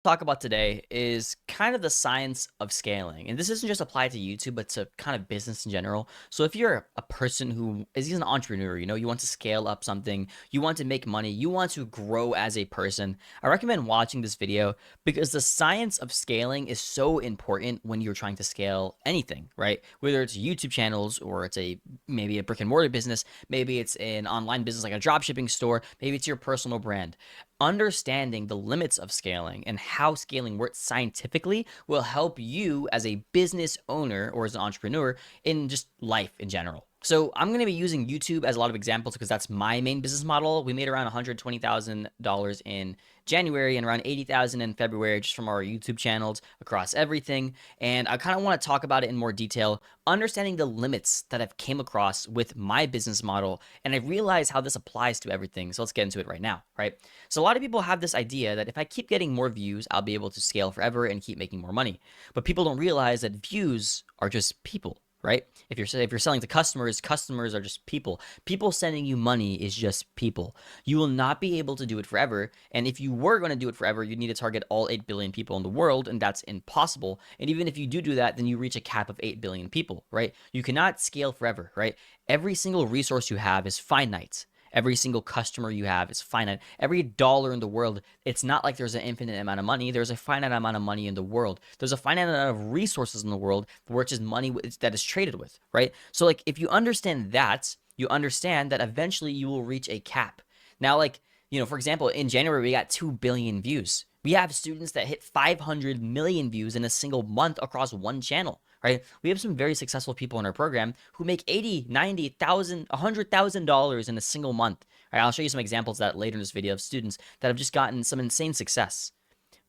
Talk about today is kind of the science of scaling. And this isn't just applied to YouTube, but to kind of business in general. So if you're a person who is an entrepreneur, you want to scale up something, you want to make money, you want to grow as a person, I recommend watching this video because the science of scaling is so important when you're trying to scale anything, right? Whether it's YouTube channels or it's maybe a brick and mortar business, maybe it's an online business like a drop shipping store, maybe it's your personal brand. Understanding the limits of scaling and how scaling works scientifically will help you as a business owner or as an entrepreneur in just life in general. So I'm going to be using YouTube as a lot of examples because that's my main business model. We made around $120,000 in January and around 80,000 in February just from our YouTube channels across everything. And I kind of want to talk about it in more detail, understanding the limits that I've came across with my business model. And I realize how this applies to everything. So let's get into it right now, right? So a lot of people have this idea that if I keep getting more views, I'll be able to scale forever and keep making more money. But people don't realize that views are just people, right? If you're selling to customers, customers are just people. People sending you money is just people. You will not be able to do it forever. And if you were going to do it forever, you'd need to target all 8 billion people in the world, and that's impossible. And even if you do that, then you reach a cap of 8 billion people, right? You cannot scale forever, right? Every single resource you have is finite. Every single customer you have is finite. Every dollar in the world, it's not like there's an infinite amount of money. There's a finite amount of money in the world. There's a finite amount of resources in the world, which is money that is traded with, right? So, like, if you understand that, you understand that eventually you will reach a cap. Now, like, for example, in January, we got 2 billion views. We have students that hit 500 million views in a single month across one channel, right? We have some very successful people in our program who make 80, 90,000, $100,000 in a single month. All right, I'll show you some examples of that later in this video of students that have just gotten some insane success.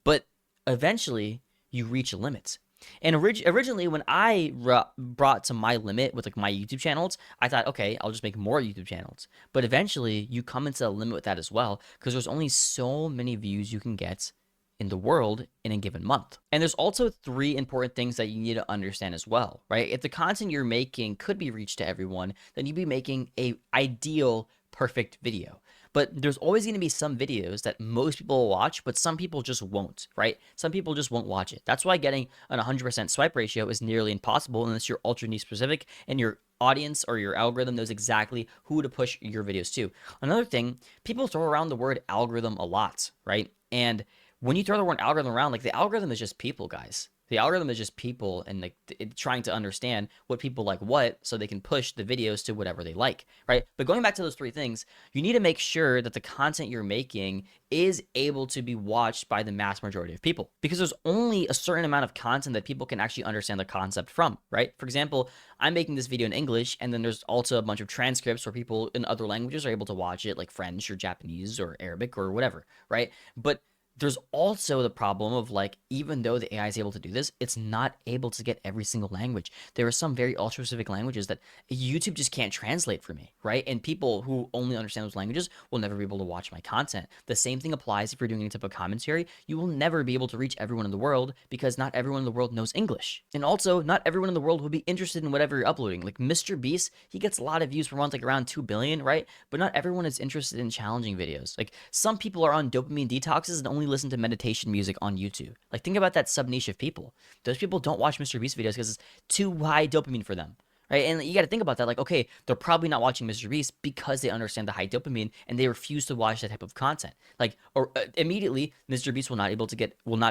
But eventually, you reach a limit. And originally, when I brought to my limit with like my YouTube channels, I thought, okay, I'll just make more YouTube channels. But eventually, you come into a limit with that as well because there's only so many views you can get in the world in a given month. And there's also three important things that you need to understand as well, right? If the content you're making could be reached to everyone, then you'd be making a ideal perfect video. But there's always going to be some videos that most people will watch, but some people just won't, right? Some people just won't watch it. That's why getting an 100% swipe ratio is nearly impossible unless you're ultra niche specific and your audience or your algorithm knows exactly who to push your videos to. Another thing, people throw around the word algorithm a lot, right? And when you throw the word algorithm around, like the algorithm is just people, guys. The algorithm is just people and like trying to understand what people like what so they can push the videos to whatever they like, right? But going back to those three things, you need to make sure that the content you're making is able to be watched by the mass majority of people because there's only a certain amount of content that people can actually understand the concept from, right? For example, I'm making this video in English and then there's also a bunch of transcripts where people in other languages are able to watch it like French or Japanese or Arabic or whatever, right? But there's also the problem of like, even though the AI is able to do this, it's not able to get every single language. There are some very ultra specific languages that YouTube just can't translate for me, right? And people who only understand those languages will never be able to watch my content. The same thing applies if you're doing any type of commentary. You will never be able to reach everyone in the world because not everyone in the world knows English. And also, not everyone in the world will be interested in whatever you're uploading. Like Mr. Beast, he gets a lot of views per month, like around 2 billion, right? But not everyone is interested in challenging videos. Like some people are on dopamine detoxes and only listen to meditation music on YouTube. Like think about that sub niche of people. Those people don't watch Mr. Beast videos because it's too high dopamine for them. Right. And you got to think about that. Like, okay, they're probably not watching Mr. Beast because they understand the high dopamine and they refuse to watch that type of content. Like, or immediately, Mr. Beast will not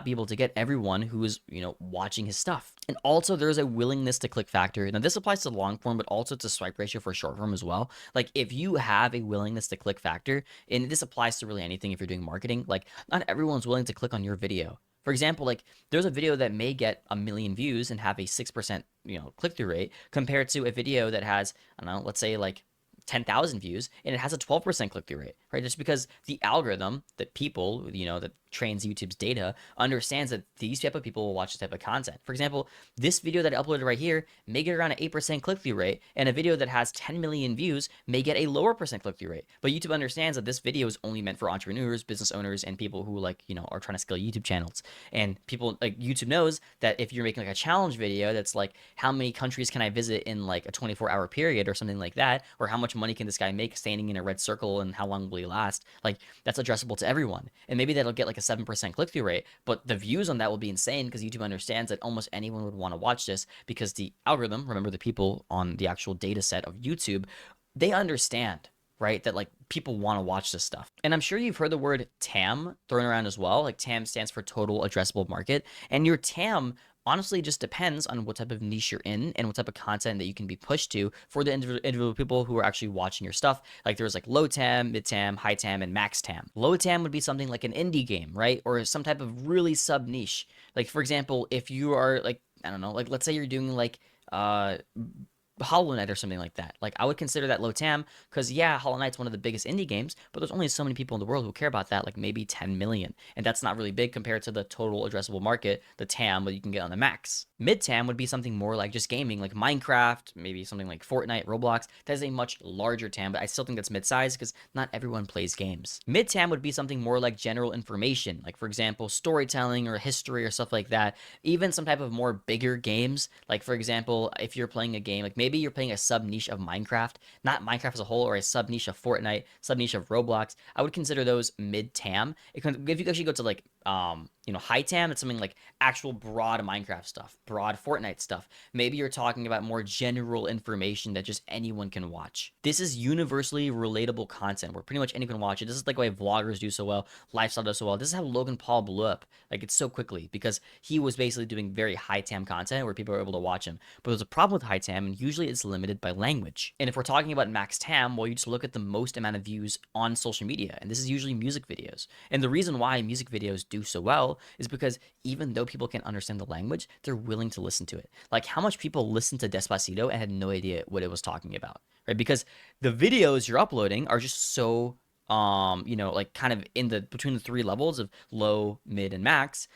be able to get everyone who is, watching his stuff. And also, there's a willingness to click factor. Now, this applies to long form, but also to swipe ratio for short form as well. Like, if you have a willingness to click factor, and this applies to really anything if you're doing marketing, like, not everyone's willing to click on your video. For example, like there's a video that may get a million views and have a 6%, click-through rate compared to a video that has, I don't know, let's say like 10,000 views and it has a 12% click-through rate, right? Just because the algorithm that people, that trains YouTube's data understands that these type of people will watch this type of content. For example, this video that I uploaded right here may get around an 8% click-through rate, and a video that has 10 million views may get a lower percent click-through rate. But YouTube understands that this video is only meant for entrepreneurs, business owners, and people who are trying to scale YouTube channels. And people like YouTube knows that if you're making like a challenge video that's like how many countries can I visit in like a 24-hour period or something like that, or how much money can this guy make standing in a red circle and how long will he last, like that's addressable to everyone. And maybe that'll get like a a 7% click-through rate, but the views on that will be insane because YouTube understands that almost anyone would want to watch this because the algorithm, remember the people on the actual data set of YouTube, they understand, right, that like people want to watch this stuff. And I'm sure you've heard the word TAM thrown around as well. Like TAM stands for total addressable market. And your TAM honestly just depends on what type of niche you're in and what type of content that you can be pushed to for the individual people who are actually watching your stuff. Like there's like low TAM, mid TAM, high TAM, and max TAM. Low TAM would be something like an indie game, right? Or some type of really sub niche. Like for example, if you are like, I don't know, like let's say you're doing like Hollow Knight or something like that. Like I would consider that low TAM because yeah, Hollow Knight's one of the biggest indie games, but there's only so many people in the world who care about that, like maybe 10 million. And that's not really big compared to the total addressable market, the TAM that you can get on the max. Mid TAM would be something more like just gaming, like Minecraft, maybe something like Fortnite, Roblox. That is a much larger TAM, but I still think that's mid-size because not everyone plays games. Mid TAM would be something more like general information, like for example, storytelling or history or stuff like that. Even some type of more bigger games, like for example, if you're playing a game, like maybe you're playing a sub niche of Minecraft, not Minecraft as a whole, or a sub niche of Fortnite, sub niche of Roblox, I would consider those mid TAM. If you actually go to like high TAM, it's something like actual broad Minecraft stuff, broad Fortnite stuff. Maybe you're talking about more general information that just anyone can watch. This is universally relatable content where pretty much anyone can watch it. This is like why vloggers do so well, lifestyle does so well. This is how Logan Paul blew up. Like it's so quickly because he was basically doing very high TAM content where people are able to watch him. But there's a problem with high TAM, and usually it's limited by language. And if we're talking about max TAM, well, you just look at the most amount of views on social media, and this is usually music videos. And the reason why music videos do so well is because even though people can't understand the language, they're willing to listen to it. Like how much people listened to Despacito and had no idea what it was talking about, right? Because the videos you're uploading are just so like kind of in the between the three levels of low, mid, and max,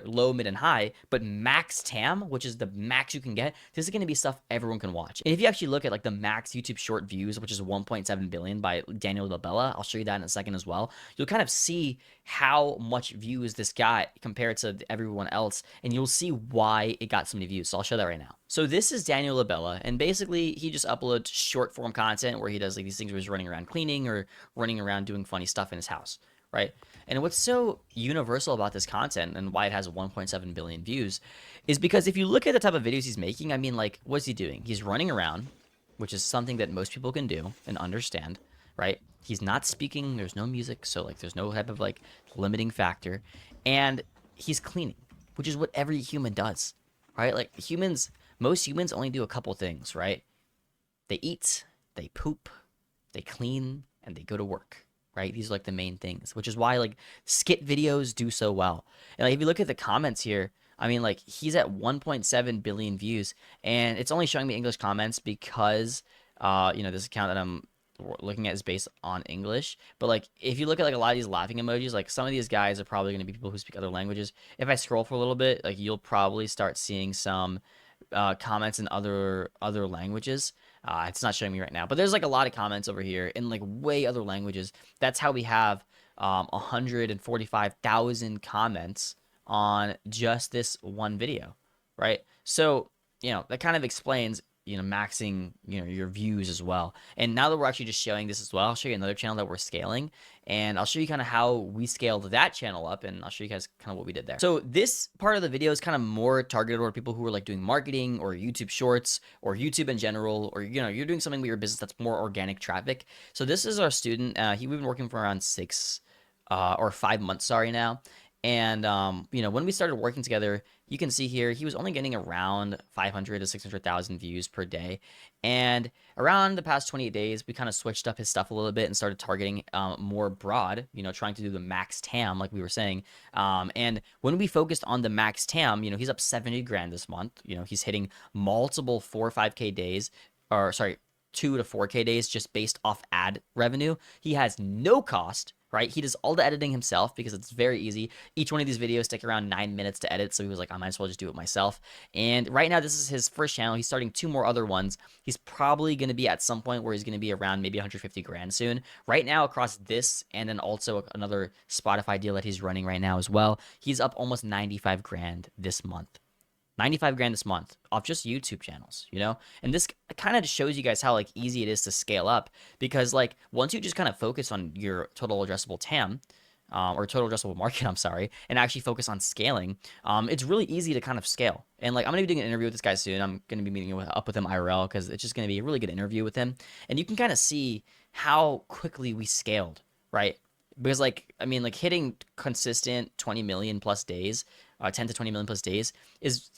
low, mid, and high. But max TAM, which is the max you can get, this is going to be stuff everyone can watch. And if you actually look at like the max YouTube short views, which is 1.7 billion by Daniel Labella, I'll show you that in a second as well. You'll kind of see how much views this got compared to everyone else, and you'll see why it got so many views. So I'll show that right now. So this is Daniel Labella, and basically he just uploads short form content where he does like these things where he's running around cleaning or running around doing funny stuff in his house, right? And what's so universal about this content and why it has 1.7 billion views is because if you look at the type of videos he's making, I mean, like, what's he doing? He's running around, which is something that most people can do and understand, right? He's not speaking, there's no music, so like there's no type of like limiting factor. And he's cleaning, which is what every human does, right? Like most humans only do a couple things, right? They eat, they poop, they clean, and they go to work, right? These are like the main things, which is why like skit videos do so well. And like if you look at the comments here, I mean, like he's at 1.7 billion views, and it's only showing me English comments because, this account that I'm looking at is based on English. But like if you look at like a lot of these laughing emojis, like some of these guys are probably going to be people who speak other languages. If I scroll for a little bit, like you'll probably start seeing some comments in other languages. It's not showing me right now, but there's like a lot of comments over here in like way other languages. That's how we have 145,000 comments on just this one video, right? So that kind of explains maxing your views as well. And now that we're actually just showing this as well, I'll show you another channel that we're scaling, and I'll show you kind of how we scaled that channel up, and I'll show you guys kind of what we did there. So this part of the video is kind of more targeted toward people who are like doing marketing or YouTube shorts or YouTube in general, or you're doing something with your business that's more organic traffic. So this is our student. We've been working for around 6 or 5 months, sorry, now. And when we started working together, you can see here he was only getting around 500 to 600,000 views per day. And around the past 28 days, we kind of switched up his stuff a little bit and started targeting more broad, trying to do the max TAM, like we were saying. And when we focused on the max TAM, he's up 70 grand this month. He's hitting multiple 4 or 5K days, or sorry, 2 to 4K days just based off ad revenue. He has no cost, right? He does all the editing himself because it's very easy. Each one of these videos take around 9 minutes to edit, so he was like, I might as well just do it myself. And right now, this is his first channel. He's starting 2 more other ones. He's probably going to be at some point where he's going to be around maybe 150 grand soon. Right now, across this and then also another Spotify deal that he's running right now as well, he's up almost 95 grand this month. 95 grand this month off just YouTube channels, And this kind of just shows you guys how like easy it is to scale up, because like once you just kind of focus on your total addressable TAM, or total addressable market, I'm sorry, and actually focus on scaling, it's really easy to kind of scale. And like, I'm gonna be doing an interview with this guy soon. I'm gonna be meeting up with him IRL because it's just gonna be a really good interview with him. And you can kind of see how quickly we scaled, right? Because like, I mean, like hitting consistent 20 million plus days, 10 to 20 million plus days is,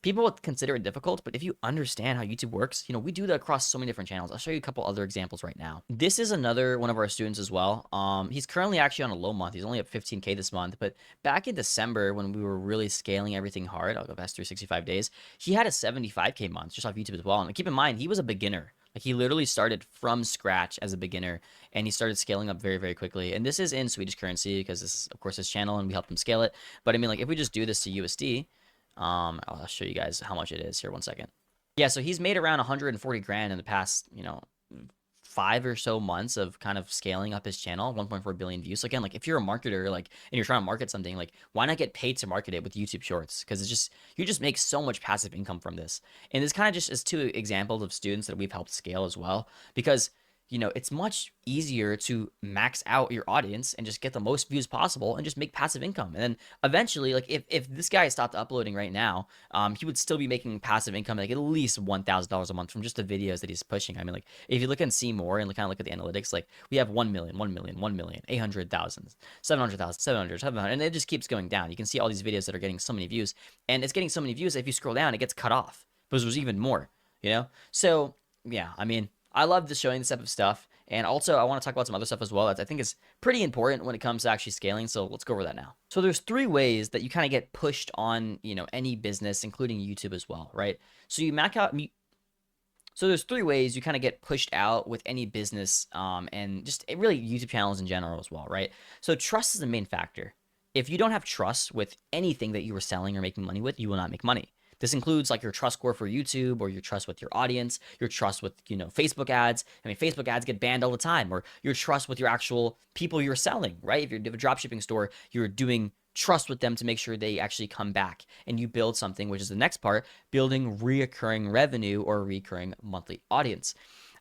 people would consider it difficult, but if you understand how YouTube works, we do that across so many different channels. I'll show you a couple other examples right now. This is another one of our students as well. He's currently actually on a low month. He's only up 15K this month, but back in December when we were really scaling everything hard, I'll go past 365 days, he had a 75K month just off YouTube as well. And keep in mind, he was a beginner. Like, he literally started from scratch as a beginner, and he started scaling up very, very quickly. And this is in Swedish currency because this is, of course, his channel, and we helped him scale it. But I mean, like, if we just do this to USD, I'll show you guys how much it is here. 1 second. Yeah, so he's made around 140 grand in the past, 5 or so months of kind of scaling up his channel, 1.4 billion views. So again, like, if you're a marketer, like, and you're trying to market something, like, why not get paid to market it with YouTube Shorts? Because you just make so much passive income from this. And this kind of just is 2 examples of students that we've helped scale as well, because it's much easier to max out your audience and just get the most views possible and just make passive income. And then eventually, like, if this guy stopped uploading right now, he would still be making passive income, like at least $1,000 a month from just the videos that he's pushing. I mean, like, if you look and see more and kind of look at the analytics, like, we have 1 million, 1 million, 1 million, 800,000, 700,000, 700, 700, and it just keeps going down. You can see all these videos that are getting so many views, and it's getting so many views that if you scroll down, it gets cut off because there's even more, So yeah, I mean, I love just showing this type of stuff. And also, I want to talk about some other stuff as well that I think is pretty important when it comes to actually scaling. So let's go over that now. So there's 3 ways that you kind of get pushed on, any business, including YouTube as well, right? So you max out. So there's 3 ways you kind of get pushed out with any business, and just really YouTube channels in general as well, right? So trust is the main factor. If you don't have trust with anything that you are selling or making money with, you will not make money. This includes like your trust score for YouTube, or your trust with your audience, your trust with, Facebook ads. I mean, Facebook ads get banned all the time, or your trust with your actual people you're selling, right? If you're a dropshipping store, you're doing trust with them to make sure they actually come back, and you build something, which is the next part, building reoccurring revenue or recurring monthly audience.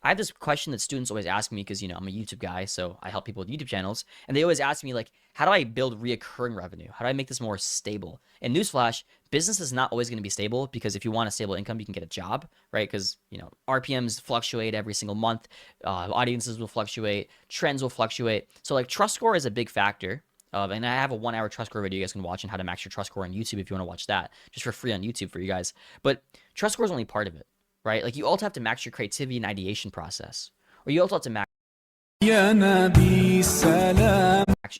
I have this question that students always ask me because, I'm a YouTube guy, so I help people with YouTube channels, and they always ask me, like, how do I build reoccurring revenue? How do I make this more stable? And newsflash, business is not always going to be stable, because if you want a stable income, you can get a job, right? Because, RPMs fluctuate every single month, audiences will fluctuate, trends will fluctuate. So, like, trust score is a big factor. And I have a 1-hour trust score video you guys can watch on how to max your trust score on YouTube if you want to watch that, just for free on YouTube for you guys. But trust score is only part of it, right? Like, you also have to max your creativity and ideation process, or you also have to max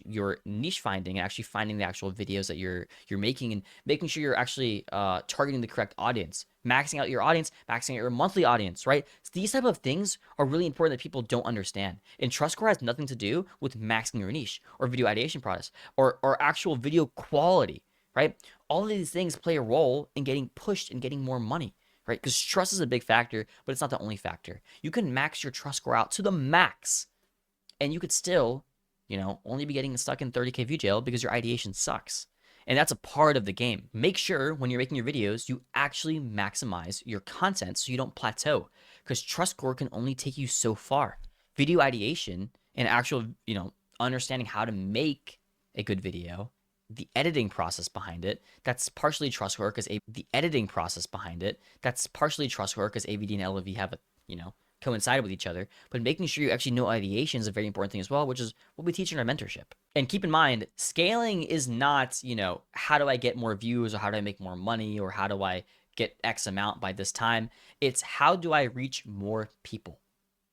your niche finding and actually finding the actual videos that you're making, and making sure you're actually targeting the correct audience, maxing out your audience, maxing out your monthly audience, right? So these type of things are really important that people don't understand. And trust score has nothing to do with maxing your niche or video ideation process or actual video quality, right? All of these things play a role in getting pushed and getting more money, right? Because trust is a big factor, but it's not the only factor. You can max your trust score out to the max, and you could still, only be getting stuck in 30K view jail because your ideation sucks. And that's a part of the game. Make sure when you're making your videos, you actually maximize your content so you don't plateau, because trust score can only take you so far. Video ideation and actual, understanding how to make a good video, the editing process behind it, that's partially trust score, because the editing process behind it, that's partially trust score, because AVD and LOV have a, coincide with each other. But making sure you actually know ideation is a very important thing as well, which is what we teach in our mentorship. And keep in mind, scaling is not, how do I get more views, or how do I make more money, or how do I get X amount by this time? It's how do I reach more people,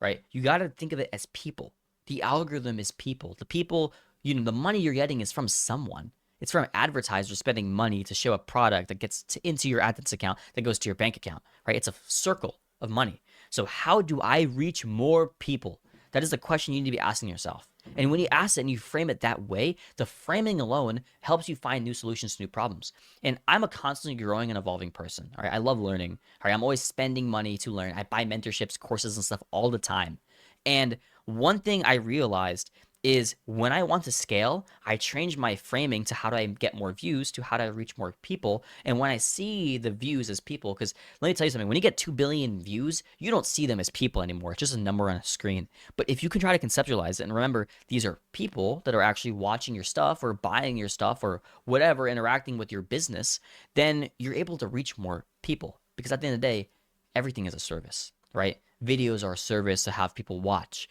right? You got to think of it as people. The algorithm is people. The people, the money you're getting is from someone. It's from advertisers spending money to show a product that gets into your AdSense account, that goes to your bank account, right? It's a circle of money. So how do I reach more people? That is the question you need to be asking yourself. And when you ask it and you frame it that way, the framing alone helps you find new solutions to new problems. And I'm a constantly growing and evolving person. All right, I love learning. All right, I'm always spending money to learn. I buy mentorships, courses, and stuff all the time. And one thing I realized is when I want to scale, I change my framing to how do I get more views, to how do I reach more people. And when I see the views as people, because let me tell you something, when you get 2 billion views, you don't see them as people anymore. It's just a number on a screen. But if you can try to conceptualize it, and remember, these are people that are actually watching your stuff or buying your stuff or whatever, interacting with your business, then you're able to reach more people. Because at the end of the day, everything is a service, right? Videos are a service to have people watch.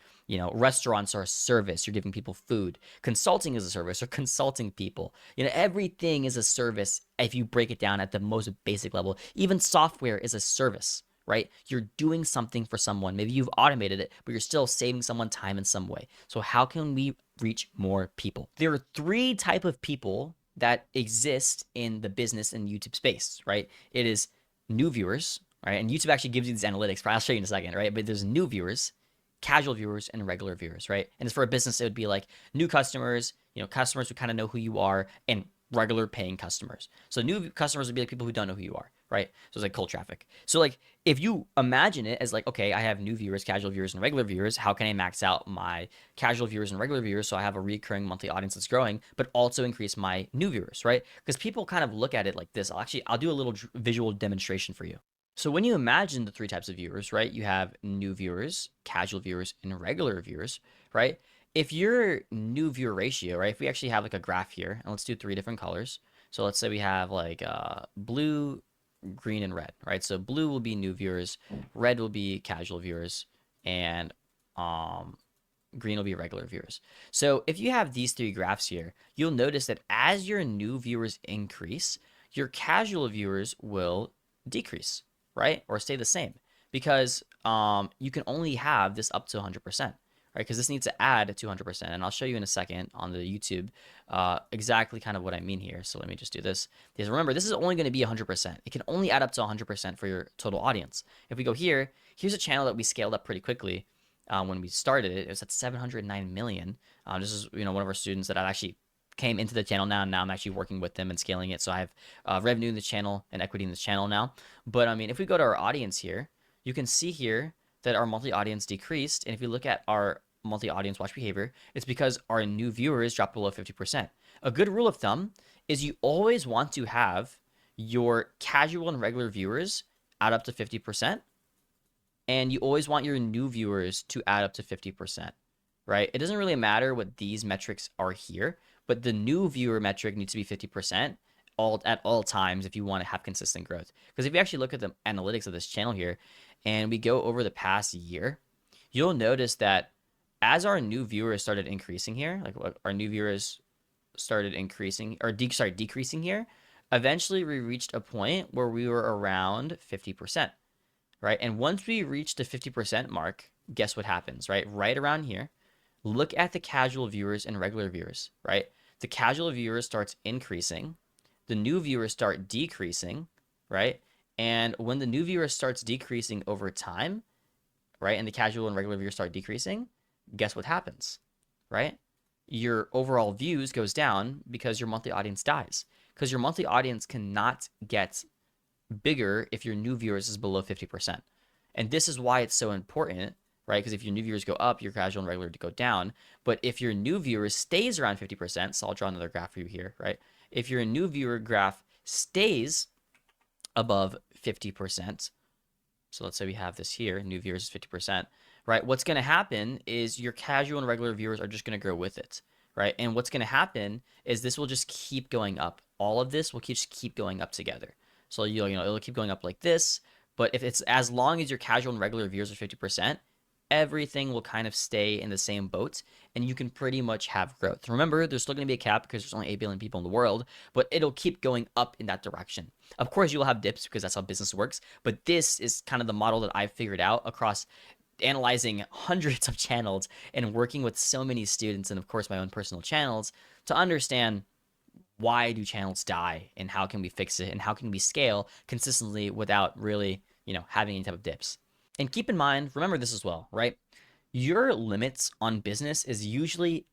Restaurants are a service. You're giving people food. Consulting is a service. You're consulting people. Everything is a service if you break it down at the most basic level. Even software is a service, right? You're doing something for someone. Maybe you've automated it, but you're still saving someone time in some way. So how can we reach more people? There are 3 type of people that exist in the business and YouTube space, right? It is new viewers, right? And YouTube actually gives you these analytics, but I'll show you in a second, right? But there's new viewers, casual viewers, and regular viewers, right? And for a business, it would be like new customers, customers who kind of know who you are, and regular paying customers. So new customers would be like people who don't know who you are, right? So it's like cold traffic. So like if you imagine it as like, okay, I have new viewers, casual viewers, and regular viewers, how can I max out my casual viewers and regular viewers so I have a recurring monthly audience that's growing, but also increase my new viewers, right? Because people kind of look at it like this. I'll do a little visual demonstration for you. So when you imagine the 3 types of viewers, right? You have new viewers, casual viewers, and regular viewers, right? If your new viewer ratio, right? If we actually have like a graph here, and let's do 3 different colors. So let's say we have like blue, green, and red, right? So blue will be new viewers, red will be casual viewers, and green will be regular viewers. So if you have these 3 graphs here, you'll notice that as your new viewers increase, your casual viewers will decrease, right? Or stay the same, because you can only have this up to 100%, right? Because this needs to add to 100%. And I'll show you in a second on the YouTube exactly kind of what I mean here. So let me just do this. Because remember, this is only going to be 100%. It can only add up to 100% for your total audience. If we go here, here's a channel that we scaled up pretty quickly. When we started it, it was at 709 million. This is one of our students that I actually came into the channel now, and now I'm actually working with them and scaling it. So I have revenue in the channel and equity in the channel now. But I mean, if we go to our audience here, you can see here that our monthly audience decreased. And if you look at our monthly audience watch behavior, it's because our new viewers dropped below 50%. A good rule of thumb is you always want to have your casual and regular viewers add up to 50%. And you always want your new viewers to add up to 50%, right? It doesn't really matter what these metrics are here, but the new viewer metric needs to be 50% at all times if you want to have consistent growth. Because if you actually look at the analytics of this channel here and we go over the past year, you'll notice that as our new viewers started increasing here, like our new viewers started increasing or decreasing here, eventually we reached a point where we were around 50%, right? And once we reach the 50% mark, guess what happens, right? Right around here, look at the casual viewers and regular viewers, right? The casual viewers starts increasing, the new viewers start decreasing, right? And when the new viewer starts decreasing over time, right, and the casual and regular viewers start decreasing, guess what happens, right? Your overall views goes down because your monthly audience dies. Because your monthly audience cannot get bigger if your new viewers is below 50%. And this is why it's so important, right? Because if your new viewers go up, your casual and regular to go down. But if your new viewers stays around 50%, so I'll draw another graph for you here, right? If your new viewer graph stays above 50%, so let's say we have this here, new viewers is 50%, right? What's going to happen is your casual and regular viewers are just going to grow with it, right? And what's going to happen is this will just keep going up. All of this will just keep going up together. So it'll keep going up like this. But if it's as long as your casual and regular viewers are 50%, everything will kind of stay in the same boat and you can pretty much have growth. Remember, there's still going to be a cap because there's only 8 billion people in the world, but it'll keep going up in that direction. Of course, you'll have dips because that's how business works, but this is kind of the model that I've figured out across analyzing hundreds of channels and working with so many students and of course my own personal channels to understand why do channels die and how can we fix it and how can we scale consistently without really, having any type of dips. And keep in mind, remember this as well, right? Your limits on business is usually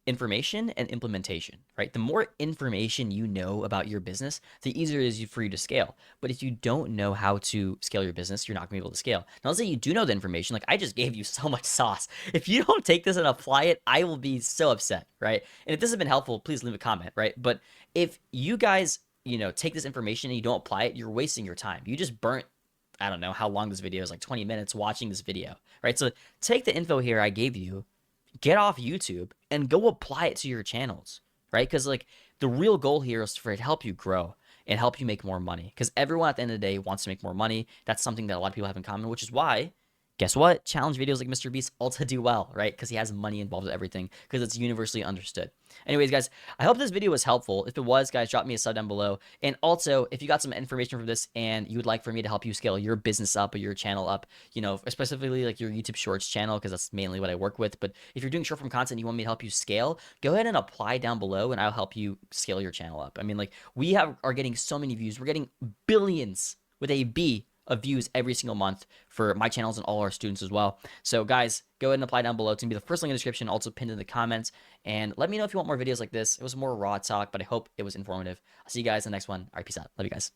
information and implementation, right? The more information you know about your business, the easier it is for you to scale. But if you don't know how to scale your business, you're not gonna be able to scale. Now, let's say you do know the information, like I just gave you so much sauce. If you don't take this and apply it, I will be so upset, right? And if this has been helpful, please leave a comment, right? But if you guys, take this information and you don't apply it, you're wasting your time. You just burnt, I don't know how long this video is, like 20 minutes watching this video, right? So take the info here I gave you, get off YouTube and go apply it to your channels, right? Because like the real goal here is for it to help you grow and help you make more money. Because everyone at the end of the day wants to make more money. That's something that a lot of people have in common, which is why, guess what? Challenge videos like Mr. Beast also do well, right? Because he has money involved with everything, because it's universally understood. Anyways, guys, I hope this video was helpful. If it was, guys, drop me a sub down below. And also, if you got some information from this and you would like for me to help you scale your business up or your channel up, specifically like your YouTube Shorts channel, because that's mainly what I work with. But if you're doing short form content and you want me to help you scale, go ahead and apply down below and I'll help you scale your channel up. I mean, like we are getting so many views. We're getting billions with a B of views every single month for my channels and all our students as well. So guys, go ahead and apply down below. It's gonna be the first link in the description, also pinned in the comments. And let me know if you want more videos like this. It was more raw talk, but I hope it was informative. I'll see you guys in the next one. All right, peace out. Love you guys.